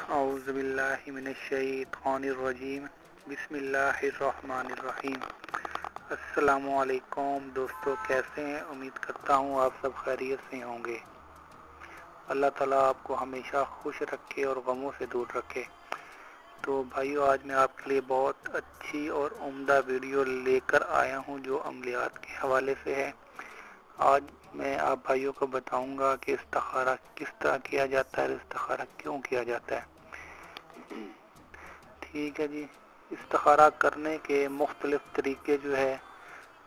اعوذ باللہ من الشیطان الرجیم بسم اللہ الرحمن الرحیم۔ السلام علیکم دوستو، کیسے ہیں؟ امید کرتا ہوں آپ سب خیریت سے ہوں گے۔ اللہ تعالیٰ آپ کو ہمیشہ خوش رکھے اور غموں سے دور رکھے۔ تو بھائیو، آج میں آپ کے لیے بہت اچھی اور عمدہ ویڈیو لے کر آیا ہوں جو عملیات کے حوالے سے ہے۔ آج میں آپ بھائیوں کو بتاؤں گا کہ استخارہ کس طرح کیا جاتا ہے، استخارہ کیوں کیا جاتا ہے۔ ٹھیک ہے جی، استخارہ کرنے کے مختلف طریقے جو ہے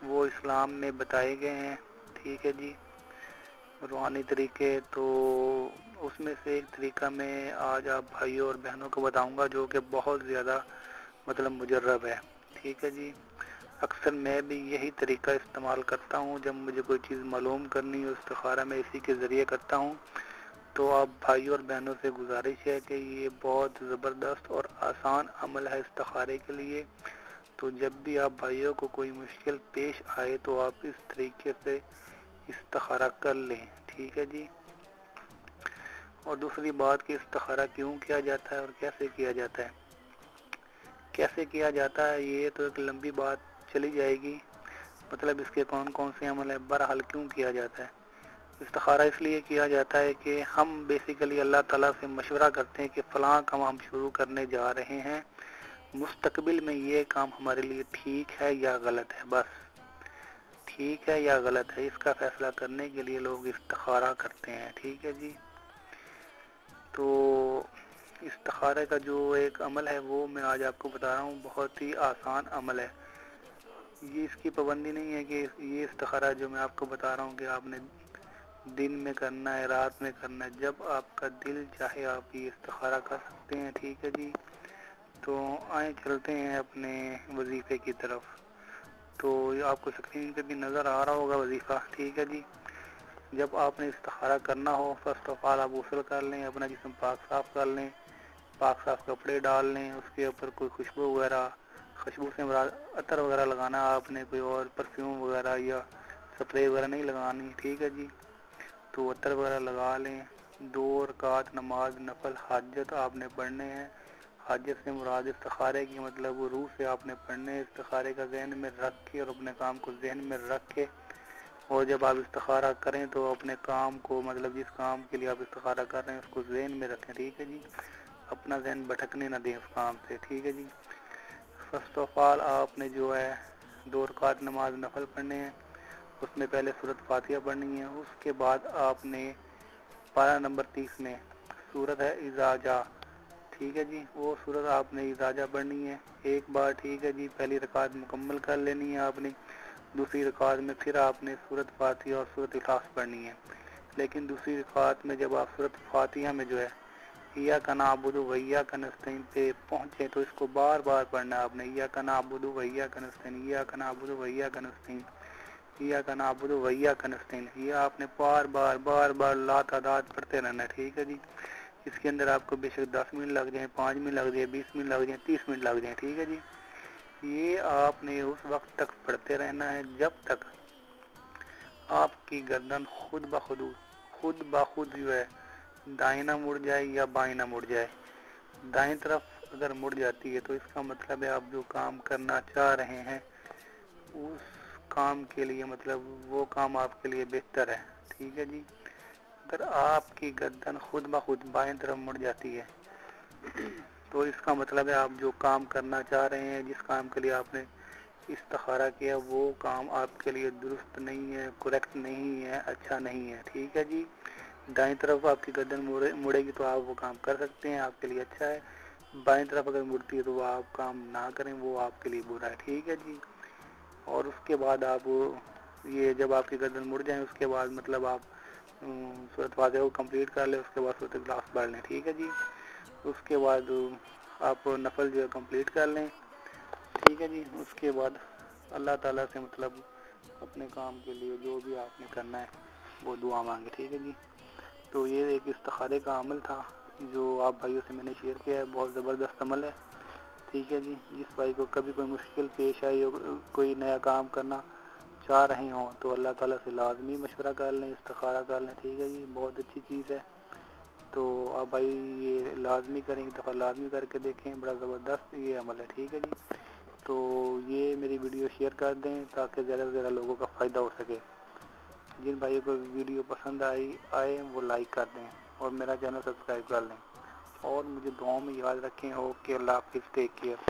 وہ اسلام میں بتائے گئے ہیں۔ ٹھیک ہے جی، روحانی طریقے، تو اس میں سے ایک طریقہ میں آج آپ بھائیوں اور بہنوں کو بتاؤں گا جو کہ بہت زیادہ مجرب ہے۔ ٹھیک ہے جی، اکثر میں بھی یہی طریقہ استعمال کرتا ہوں جب مجھے کوئی چیز معلوم کرنی ہو، استخارہ میں اسی کے ذریعے کرتا ہوں۔ تو آپ بھائیوں اور بہنوں سے گزارش ہے کہ یہ بہت زبردست اور آسان عمل ہے استخارے کے لیے۔ تو جب بھی آپ بھائیوں کو کوئی مشکل پیش آئے تو آپ اس طریقے سے استخارہ کر لیں۔ ٹھیک ہے جی، اور دوسری بات کہ استخارہ کیوں کیا جاتا ہے اور کیسے کیا جاتا ہے۔ کیسے کیا جاتا ہے یہ تو ایک لمبی بات چلی جائے گی، مطلب اس کے کون کون سے عمل ہے۔ بہرحال کیوں کیا جاتا ہے استخارہ؟ اس لیے کیا جاتا ہے کہ ہم بیسیکلی اللہ تعالیٰ سے مشورہ کرتے ہیں کہ فلاں کام ہم شروع کرنے جا رہے ہیں، مستقبل میں یہ کام ہمارے لیے ٹھیک ہے یا غلط ہے۔ بس ٹھیک ہے یا غلط ہے، اس کا فیصلہ کرنے کے لیے لوگ استخارہ کرتے ہیں۔ ٹھیک ہے جی، تو استخارے کا جو ایک عمل ہے وہ میں آج آپ کو بتا رہا ہوں، بہت ہی آسان عمل ہے۔ یہ اس کی پابندی نہیں ہے کہ یہ استخارہ جو میں آپ کو بتا رہا ہوں کہ آپ نے دن میں کرنا ہے، رات میں کرنا ہے، جب آپ کا دل چاہے آپ یہ استخارہ کر سکتے ہیں۔ ٹھیک ہے جی، تو آئیں چلتے ہیں اپنے وظیفے کی طرف۔ تو آپ کو اسکرین پہ بھی نظر آ رہا ہوگا وظیفہ۔ ٹھیک ہے جی، جب آپ نے استخارہ کرنا ہو، فرسٹ آف آل آپ غسل کر لیں، اپنا جسم پاک صاف کر لیں، پاک صاف کپڑے ڈال لیں، اس کے اوپر کوئی خوشبو وغیرہ، خوشبو سے مراد عطر وغیرہ لگانا آپ نے، کوئی اور پرفیوم وغیرہ یا سپرے وغیرہ نہیں لگانی۔ ٹھیک ہے جی، تو عطر وغیرہ لگا لیں۔ 2 رکعت نماز نفل حاجت آپ نے پڑھنے ہیں۔ حاجت سے مراد استخارے کی مطلب روح سے آپ نے پڑھنے ہیں، استخارے کا ذہن میں رکھ کے اور اپنے کام کو ذہن میں رکھ کے، اور جب آپ استخارہ کریں تو اپنے کام کو، مطلب جس کام کے لیے آپ استخارہ کر رہے ہیں اس کو ذہن میں رکھیں۔ ٹھیک ہے جی، اپنا ذہن بھٹکنے نہ دیں اس کام سے۔ ٹھیک ہے جی، فرسٹ آف آل آپ نے جو ہے 2 رکعت نماز نفل پڑھنے ہیں، اس میں پہلے سورۃ فاتحہ پڑھنی ہے۔ اس کے بعد آپ نے پارہ نمبر 30 میں سورۃ ہے اذا جاء، ٹھیک ہے جی، وہ سورۃ آپ نے اذا جاء پڑھنی ہے ایک بار۔ ٹھیک ہے جی، پہلی رکعت مکمل کر لینی ہے آپ نے۔ دوسری رکعت میں پھر آپ نے سورۃ فاتحہ اور سورۃ اخلاص پڑھنی ہے، لیکن دوسری رکعت میں جب آپ سورۃ فاتحہ میں جو ہے ایاک نعبد و ایاک نستعین پہ پہنچے تو اس کو بار بار پڑھنا ہے آپ نے۔ ایاک نعبد و ایاک نستعین، ایاک نعبد و ایاک نستعین، ایاک نعبد و ایاک نستعین، یہ آپ نے بار بار لا تعداد پڑھتے رہنا ہے۔ ٹھیک ہے جی، اس کے اندر آپ کو بے شک 10 منٹ لگ جائیں، 5 منٹ لگ جائیں، 20 منٹ لگ جائیں، 30 منٹ لگ جائیں۔ ٹھیک ہے جی، یہ آپ نے اس وقت تک پڑھتے رہنا ہے جب تک آپ کی گردن خود بخود جو ہے دائیں نہ مڑ جائے یا بائیں نہ مڑ جائے۔ دائیں طرف اگر مڑ جاتی ہے تو اس کا مطلب ہے آپ جو کام کرنا چاہ رہے ہیں اس کام کے لیے، مطلب وہ کام آپ کے لیے بہتر ہے۔ ٹھیک ہے جی، اگر آپ کی گردن خود بخود بائیں طرف مڑ جاتی ہے تو اس کا مطلب ہے آپ جو کام کرنا چاہ رہے ہیں، جس کام کے لیے آپ نے استخارہ کیا، وہ کام آپ کے لیے درست نہیں ہے، کریکٹ نہیں ہے، اچھا نہیں ہے۔ ٹھیک ہے جی، دائیں طرف آپ کی گردن مڑے گی تو آپ وہ کام کر سکتے ہیں، آپ کے لیے اچھا ہے۔ بائیں طرف اگر مڑتی ہے تو وہ آپ کام نہ کریں، وہ آپ کے لیے برا ہے۔ ٹھیک ہے جی، اور اس کے بعد آپ یہ جب آپ کی گردن مڑ جائیں اس کے بعد مطلب آپ سورۃ فاتحہ کو کمپلیٹ کر لیں، اس کے بعد سورۃ اخلاص پڑھ لیں۔ ٹھیک ہے جی، اس کے بعد آپ نفل جو ہے کمپلیٹ کر لیں۔ ٹھیک ہے جی، اس کے بعد اللہ تعالیٰ سے مطلب اپنے کام کے لیے جو بھی آپ نے کرنا ہے وہ دعا مانگے۔ ٹھیک ہے جی، تو یہ ایک استخارے کا عمل تھا جو آپ بھائیوں سے میں نے شیئر کیا ہے، بہت زبردست عمل ہے۔ ٹھیک ہے جی، جس بھائی کو کبھی کوئی مشکل پیش آئی ہو، کوئی نیا کام کرنا چاہ رہے ہوں تو اللہ تعالیٰ سے لازمی مشورہ کر لیں، استخارہ کر لیں۔ ٹھیک ہے جی، بہت اچھی چیز ہے۔ تو آپ بھائی یہ لازمی کریں، ایک دفعہ لازمی کر کے دیکھیں، بڑا زبردست یہ عمل ہے، ٹھیک ہے جی۔ تو یہ میری ویڈیو شیئر کر دیں تاکہ زیادہ سے زیادہ لوگوں کا فائدہ ہو سکے۔ جن بھائیوں کو ویڈیو پسند آئے وہ لائک کر دیں اور میرا چینل سبسکرائب کر لیں، اور مجھے دعاؤں میں یاد رکھیں۔ اوکے، اللہ حافظ، ٹیک کیئر۔